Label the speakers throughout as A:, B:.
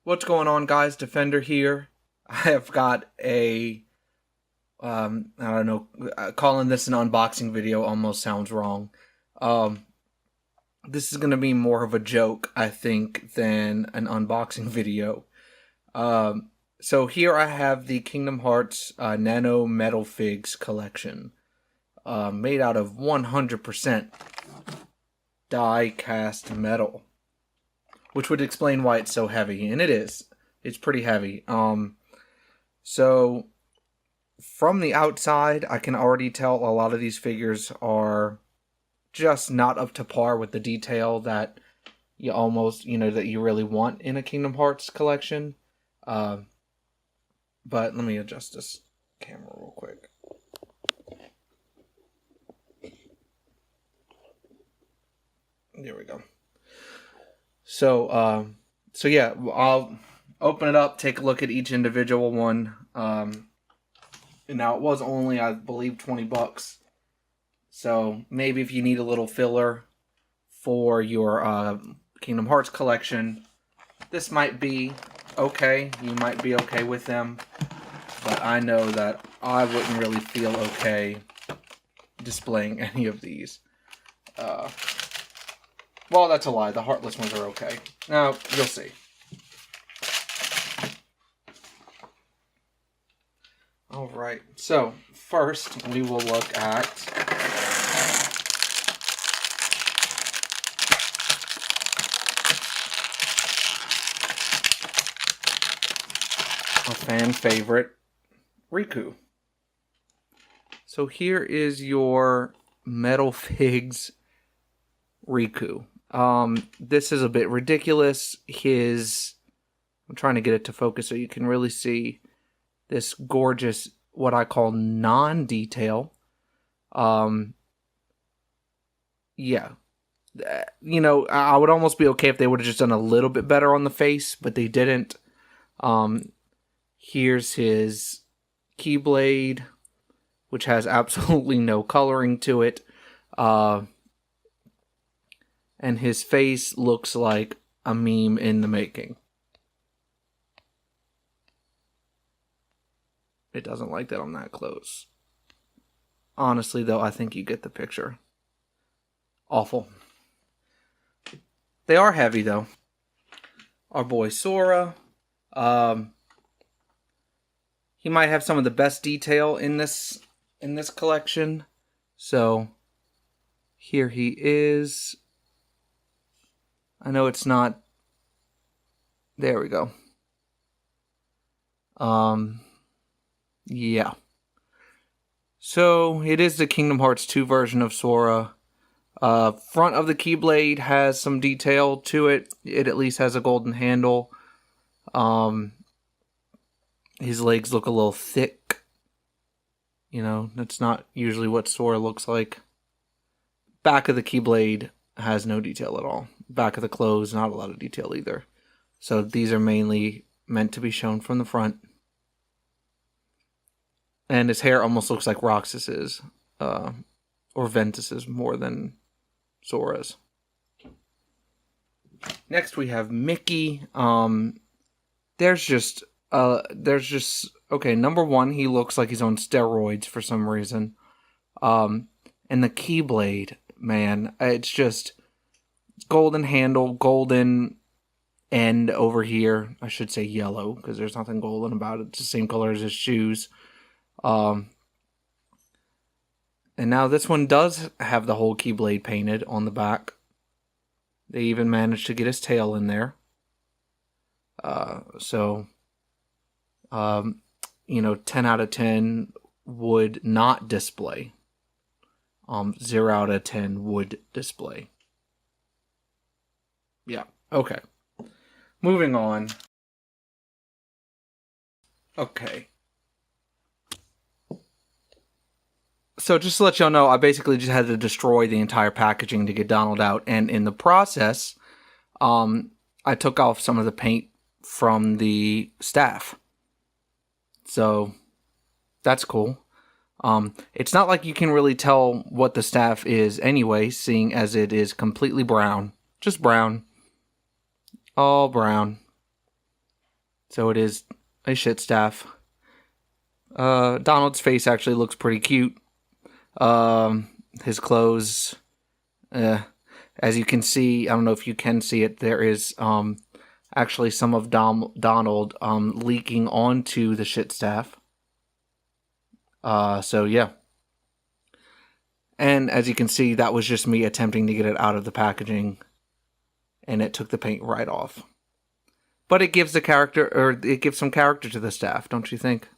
A: What's going on, guys? Defender here. I have got a, I don't know, calling this an unboxing video almost sounds wrong. This is going to be more of a joke, I think, than an unboxing video. So here I have the Kingdom Hearts Nano Metalfigs collection, made out of 100% die-cast metal. Which would explain why it's so heavy, and it is. It's pretty heavy. So from the outside, I can already tell a lot of these figures are just not up to par with the detail that you that you really want in a Kingdom Hearts collection. But let me adjust this camera real quick. There we go. So yeah, I'll open it up, take a look at each individual one. Now, it was only, I believe, $20. So maybe if you need a little filler for your Kingdom Hearts collection, this might be okay. You might be okay with them. But I know that I wouldn't really feel okay displaying any of these. Well, that's a lie. The Heartless ones are okay. Now, you'll see. Alright, so first we will look at a fan favorite, Riku. So here is your Metalfigs Riku. This is a bit ridiculous. I'm trying to get it to focus so you can really see this gorgeous, what I call non-detail. Yeah. I would almost be okay if they would have just done a little bit better on the face, but they didn't. Here's his Keyblade, which has absolutely no coloring to it. And his face looks like a meme in the making. It doesn't like that I'm that close. Honestly, though, I think you get the picture. Awful. They are heavy, though. Our boy Sora. He might have some of the best detail in this collection. So, here he is. I know it's not. There we go. Yeah. So it is the Kingdom Hearts 2 version of Sora. Front of the Keyblade has some detail to it. It at least has a golden handle. His legs look a little thick. That's not usually what Sora looks like. Back of the Keyblade has no detail at all. Back of the clothes, not a lot of detail either. So these are mainly meant to be shown from the front. And his hair almost looks like Roxas's, or Ventus's more than Sora's. Next we have Mickey. There's just okay, number one, he looks like he's on steroids for some reason. And the Keyblade, man, it's just golden handle, golden end over here. I should say yellow, because there's nothing golden about it. It's the same color as his shoes. And now this one does have the whole Keyblade painted on the back. They even managed to get his tail in there. 10 out of 10 would not display. 0 out of 10 would display. Yeah, okay. Moving on. Okay. So just to let y'all know, I basically just had to destroy the entire packaging to get Donald out. And in the process, I took off some of the paint from the staff. So that's cool. It's not like you can really tell what the staff is anyway, seeing as it is completely brown. Just brown. All brown. So it is a shit staff. Donald's face actually looks pretty cute. His clothes, as you can see, I don't know if you can see it, there is actually some of Donald leaking onto the shit staff. So yeah. And as you can see, that was just me attempting to get it out of the packaging, and it took the paint right off. But it gives the character, or it gives some character to the staff, don't you think?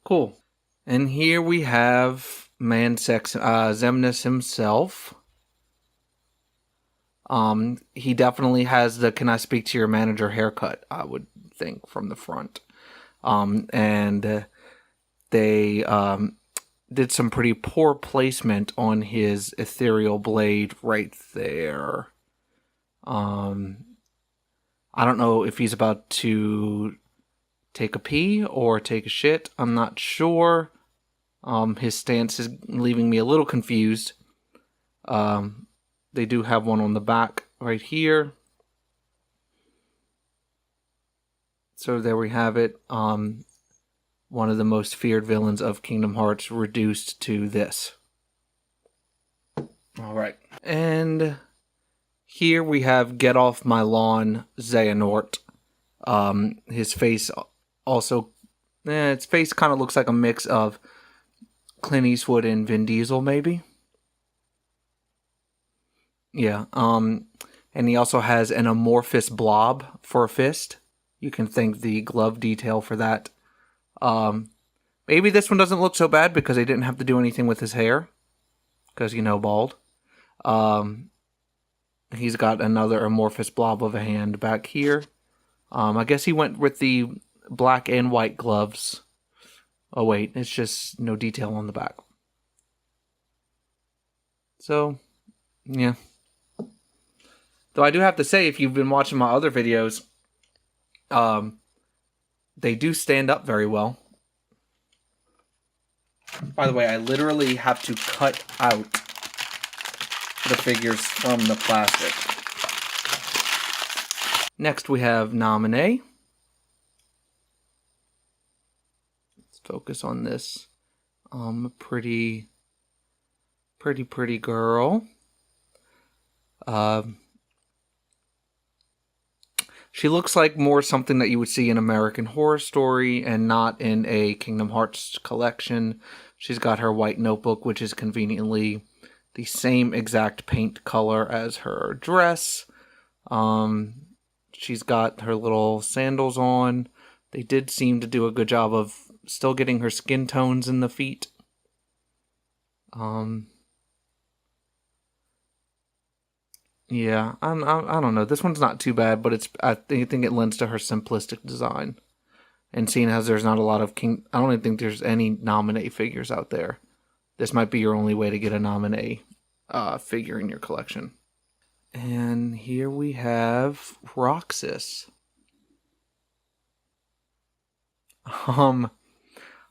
A: Cool. And here we have Xemnas himself. He definitely has the "Can I speak to your manager" haircut, I would think, from the front. And they did some pretty poor placement on his ethereal blade right there. I don't know if he's about to take a pee or take a shit. I'm not sure. His stance is leaving me a little confused. They do have one on the back right here. So there we have it. One of the most feared villains of Kingdom Hearts reduced to this. Alright. And here we have Get Off My Lawn Xehanort. His face also... its face kind of looks like a mix of Clint Eastwood and Vin Diesel, maybe? Yeah. And he also has an amorphous blob for a fist. You can thank the glove detail for that. Maybe this one doesn't look so bad because they didn't have to do anything with his hair. Because, bald. He's got another amorphous blob of a hand back here. I guess he went with the black and white gloves. Oh wait, it's just no detail on the back. So, yeah. Though I do have to say, if you've been watching my other videos, they do stand up very well. By the way, I literally have to cut out the figures from the plastic. Next we have Nominee. Let's focus on this pretty girl. She looks like more something that you would see in American Horror Story and not in a Kingdom Hearts collection. She's got her white notebook, which is conveniently the same exact paint color as her dress. She's got her little sandals on. They did seem to do a good job of still getting her skin tones in the feet. Yeah, I don't know. This one's not too bad, but I think it lends to her simplistic design. And seeing as there's not a lot of I don't even think there's any Nominee figures out there. This might be your only way to get a Nominee figure in your collection. And here we have Roxas.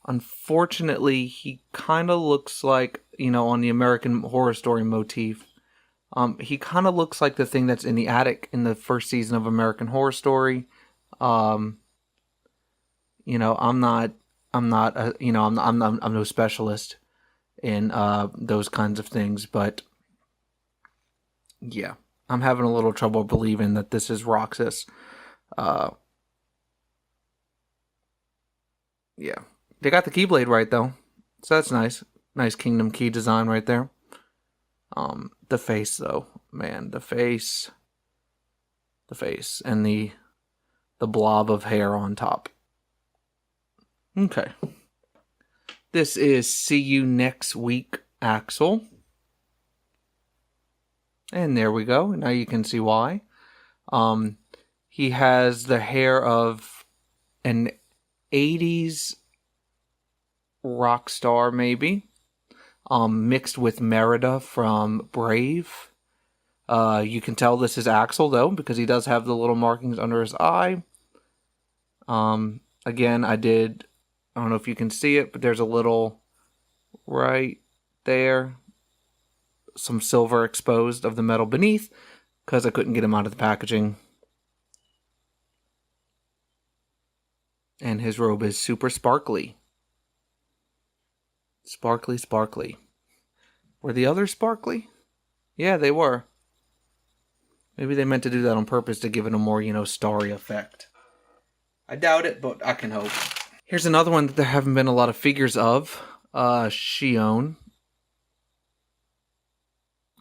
A: Unfortunately, he kind of looks like, on the American Horror Story motif. He kind of looks like the thing that's in the attic in the first season of American Horror Story. I'm no specialist in those kinds of things, but yeah, I'm having a little trouble believing that this is Roxas. Yeah, they got the Keyblade right though, so that's nice. Nice Kingdom Key design right there. The face though, man, the face, and the blob of hair on top. Okay. This is See You Next Week, Axel. And there we go. Now you can see why. He has the hair of an 80s rock star, maybe. Mixed with Merida from Brave. You can tell this is Axel, though, because he does have the little markings under his eye. Again, I don't know if you can see it, but there's a little right there. Some silver exposed of the metal beneath, because I couldn't get him out of the packaging. And his robe is super sparkly. Sparkly, sparkly. Were the others sparkly? Yeah, they were. Maybe they meant to do that on purpose to give it a more, starry effect. I doubt it, but I can hope. Here's another one that there haven't been a lot of figures of. Shion.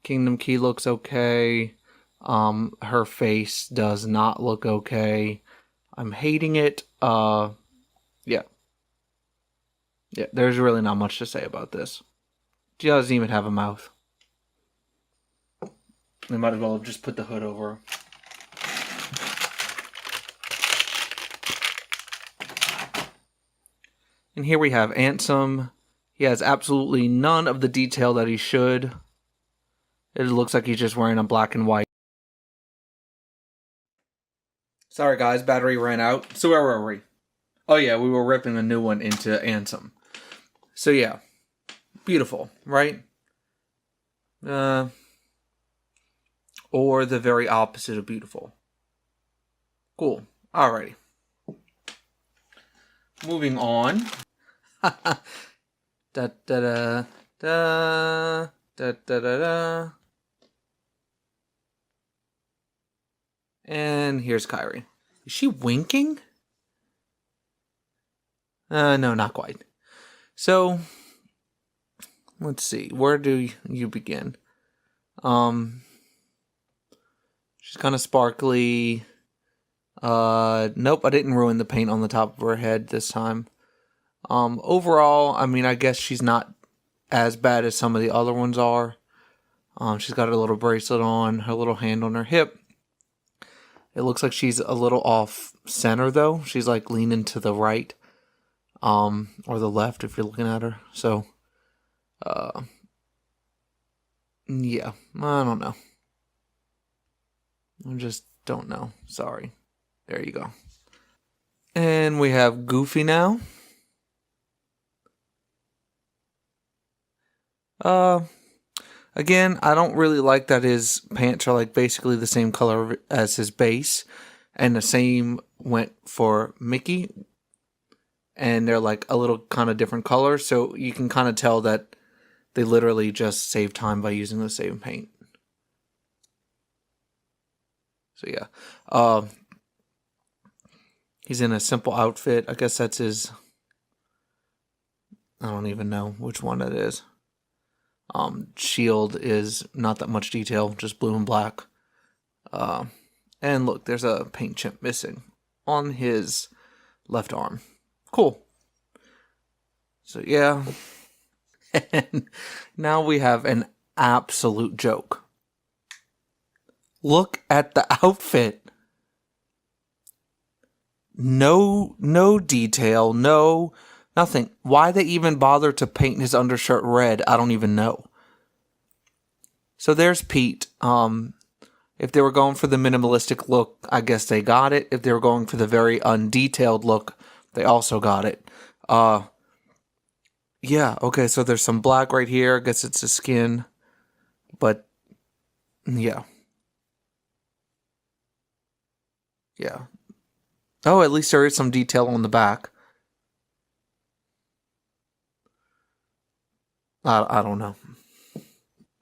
A: Kingdom Key looks okay. Her face does not look okay. I'm hating it. Yeah. Yeah, there's really not much to say about this. She doesn't even have a mouth. They might as well have just put the hood over her. And here we have Ansem. He has absolutely none of the detail that he should. It looks like he's just wearing a black and white. Sorry guys, battery ran out. So where were we? Oh yeah, we were ripping a new one into Ansem. So yeah, beautiful, right? Or the very opposite of beautiful. Cool. Alrighty. Moving on. Da da da da da da da. And here's Kairi. Is she winking? No, not quite. So, let's see. Where do you begin? She's kind of sparkly. Nope, I didn't ruin the paint on the top of her head this time. Overall, I mean, I guess she's not as bad as some of the other ones are. She's got her little bracelet on, her little hand on her hip. It looks like she's a little off center though. She's like leaning to the right, or the left if you're looking at her. So, yeah, I don't know. I just don't know. Sorry. There you go. And we have Goofy now. Again, I don't really like that his pants are like basically the same color as his base. And the same went for Mickey. And they're like a little kind of different colors. So you can kind of tell that they literally just save time by using the same paint. So yeah. He's in a simple outfit. I guess that's his... I don't even know which one it is. Shield is not that much detail, just blue and black. And look, there's a paint chip missing on his left arm. Cool. So yeah. And now we have an absolute joke. Look at the outfit. No detail, nothing. Why they even bother to paint his undershirt red, I don't even know. So there's Pete. If they were going for the minimalistic look, I guess they got it. If they were going for the very undetailed look, they also got it. Yeah, okay, so there's some black right here. I guess it's his skin. But, yeah. Yeah. Oh, at least there is some detail on the back. I don't know.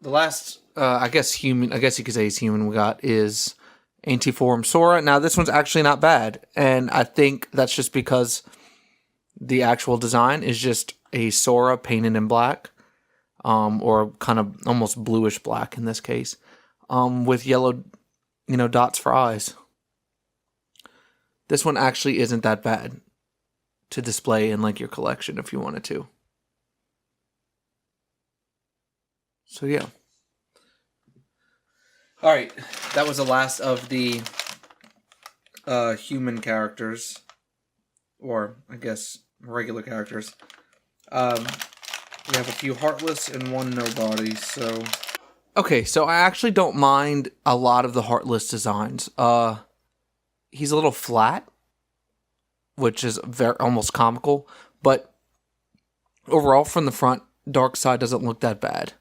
A: The last, I guess you could say he's human we got is Antiforum Sora. Now, this one's actually not bad. And I think that's just because the actual design is just a Sora painted in black. Or kind of almost bluish black in this case. With yellow, dots for eyes. This one actually isn't that bad to display in like your collection if you wanted to. So yeah. Alright, that was the last of the human characters. Or, I guess, regular characters. We have a few Heartless and one Nobody, so... Okay, so I actually don't mind a lot of the Heartless designs. He's a little flat, which is almost comical, but overall from the front, Darkseid doesn't look that bad.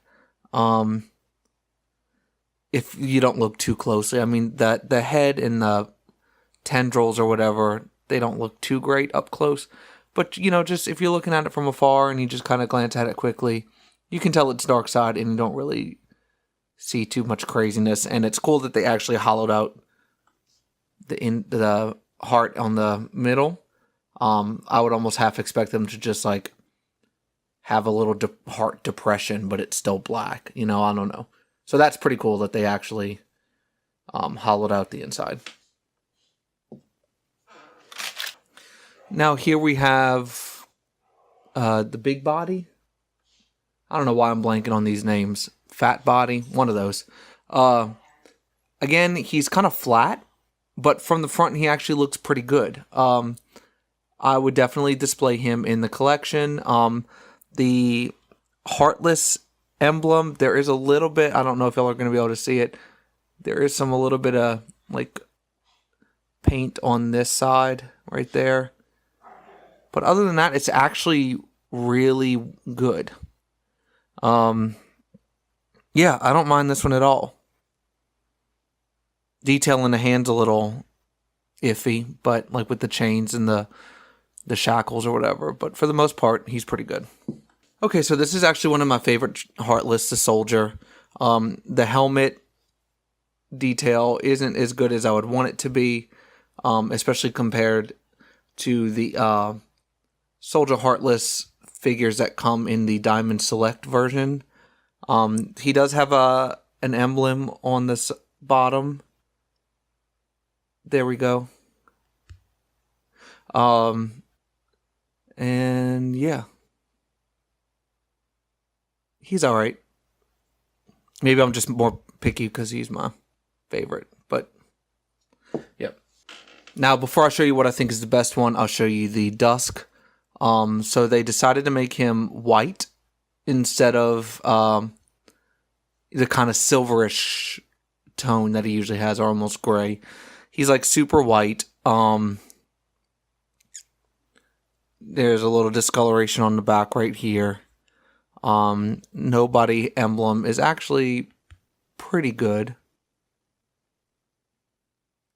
A: If you don't look too closely, I mean, the head and the tendrils or whatever, they don't look too great up close. But, you know, just if you're looking at it from afar and you just kind of glance at it quickly, you can tell it's dark side and you don't really see too much craziness. And it's cool that they actually hollowed out the heart on the middle. I would almost half expect them to just like have a little heart depression, but it's still black. You know, I don't know. So that's pretty cool that they actually hollowed out the inside. Now here we have the big body. I don't know why I'm blanking on these names. Fat body, one of those. Again, he's kind of flat, but from the front he actually looks pretty good. I would definitely display him in the collection. The Heartless emblem, there is a little bit, I don't know if y'all are going to be able to see it, there is a little bit of like paint on this side right there. But other than that, it's actually really good. Yeah, I don't mind this one at all. Detail in the hand's a little iffy, but like with the chains and the shackles or whatever. But for the most part, he's pretty good. Okay, so this is actually one of my favorite Heartless, the soldier. The helmet detail isn't as good as I would want it to be, especially compared to the Soldier Heartless figures that come in the Diamond Select version. He does have an emblem on this bottom. There we go. And yeah. He's alright. Maybe I'm just more picky because he's my favorite. But, yep. Now, before I show you what I think is the best one, I'll show you the Dusk. So they decided to make him white instead of the kind of silverish tone that he usually has, or almost gray. He's like super white. There's a little discoloration on the back right here. Nobody emblem is actually pretty good.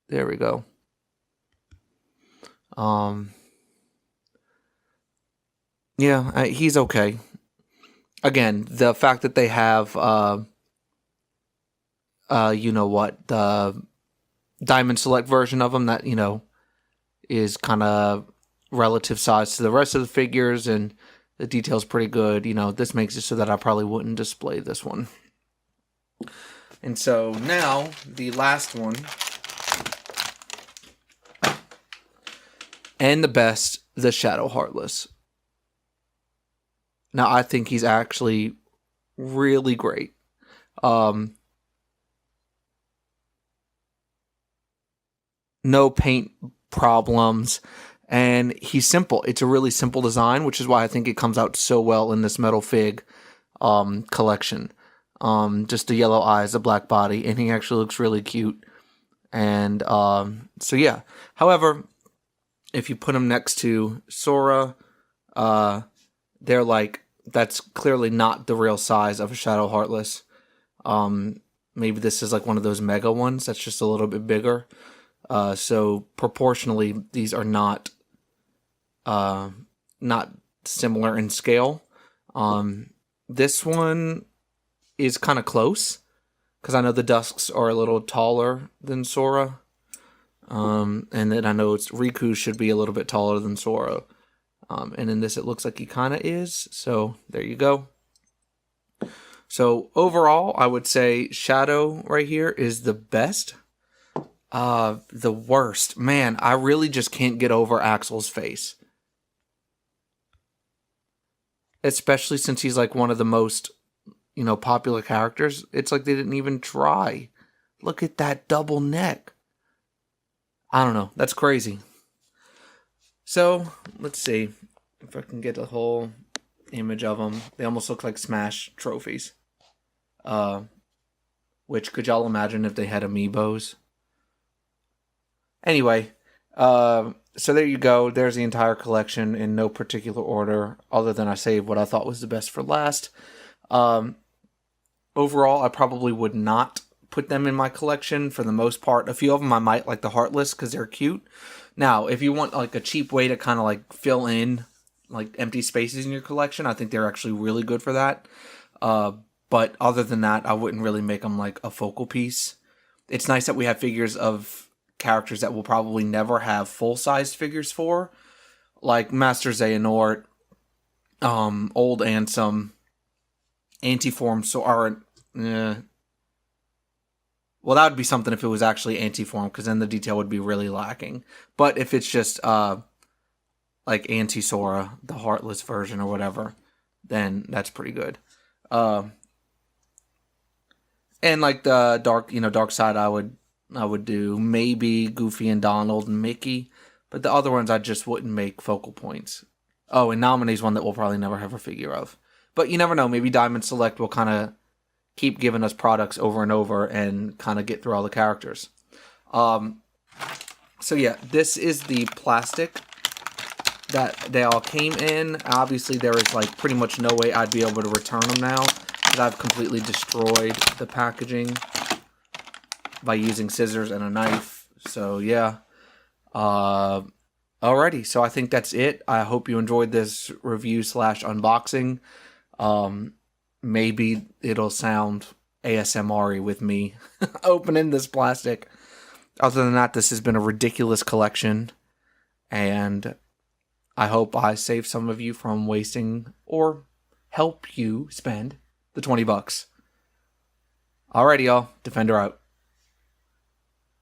A: There we go. Yeah, he's okay. Again, the fact that they have, you know what, the Diamond Select version of him that, you know, is kind of relative size to the rest of the figures, and the detail's pretty good. You know, this makes it so that I probably wouldn't display this one. And so now, the last one, and the best, the Shadow Heartless. Now, I think he's actually really great. No paint problems. And he's simple. It's a really simple design, which is why I think it comes out so well in this Metal Fig collection. Just the yellow eyes, the black body, and he actually looks really cute. And so, yeah. However, if you put him next to Sora, they're like, that's clearly not the real size of a Shadow Heartless. Maybe this is like one of those mega ones that's just a little bit bigger. So proportionally, these are not similar in scale. This one is kind of close, because I know the Dusks are a little taller than Sora. And then I know Riku should be a little bit taller than Sora. And in this, it looks like he kind of is. So there you go. So overall, I would say Shadow right here is the best. The worst. Man, I really just can't get over Axel's face. Especially since he's like one of the most, you know, popular characters. It's like they didn't even try. Look at that double neck. I don't know. That's crazy. So, let's see if I can get a whole image of them. They almost look like Smash trophies. Which, could y'all imagine if they had amiibos? Anyway, so there you go. There's the entire collection in no particular order, other than I saved what I thought was the best for last. Overall, I probably would not put them in my collection for the most part. A few of them I might like the Heartless because they're cute. Now, if you want like a cheap way to kind of like fill in like empty spaces in your collection, I think they're actually really good for that. But other than that, I wouldn't really make them like a focal piece. It's nice that we have figures of characters that we'll probably never have full-sized figures for, like Master Xehanort, Old Ansem, Antiform, well, that would be something if it was actually Antiform, because then the detail would be really lacking. But if it's just like Anti-Sora, the Heartless version or whatever, then that's pretty good. And like the dark side, I would do maybe Goofy and Donald and Mickey, but the other ones I just wouldn't make focal points. Oh, and Nominee's one that we'll probably never have a figure of. But you never know, maybe Diamond Select will kind of keep giving us products over and over and kind of get through all the characters. So yeah, this is the plastic that they all came in. Obviously, there is like pretty much no way I'd be able to return them now, because I've completely destroyed the packaging by using scissors and a knife. So yeah. Alrighty, so I think that's it. I hope you enjoyed this review / unboxing. Maybe it'll sound ASMR-y with me opening this plastic. Other than that, this has been a ridiculous collection, and I hope I save some of you from wasting or help you spend the $20. Alrighty, y'all. Defender out.